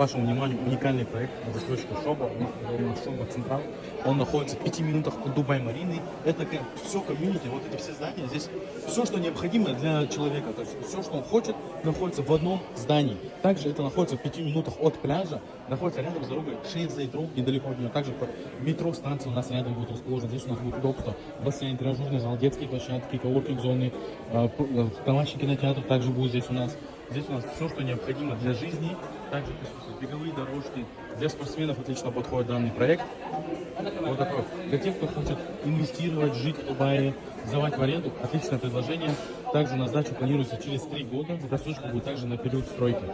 вашему вниманию уникальный проект «Застройщика Шоба». У нас Шоба Централ. Он находится в 5 минутах от Дубай-Марины. Это как все комьюнити, вот эти все здания. Здесь все, что необходимо для человека. То есть все, что он хочет, находится в одном здании. Также это находится в 5 минутах от пляжа. Находится рядом с дорогой Шейх-Зайд-Ру, недалеко от нее. Также метро станция у нас рядом будет расположена. Здесь у нас будет удобство. Бассейн, тренажерный зал, детские площадки, коворкинг-зоны, домашний кинотеатр также будет здесь у нас. Здесь у нас все, что необходимо для жизни. Также присутствуют беговые дорожки. Для спортсменов отлично подходит данный проект. Вот такой. Для тех, кто хочет инвестировать, жить в Дубае, сдавать в аренду, отличное предложение. Также на сдачу планируется через 3 года. Досрочка будет также на период стройки.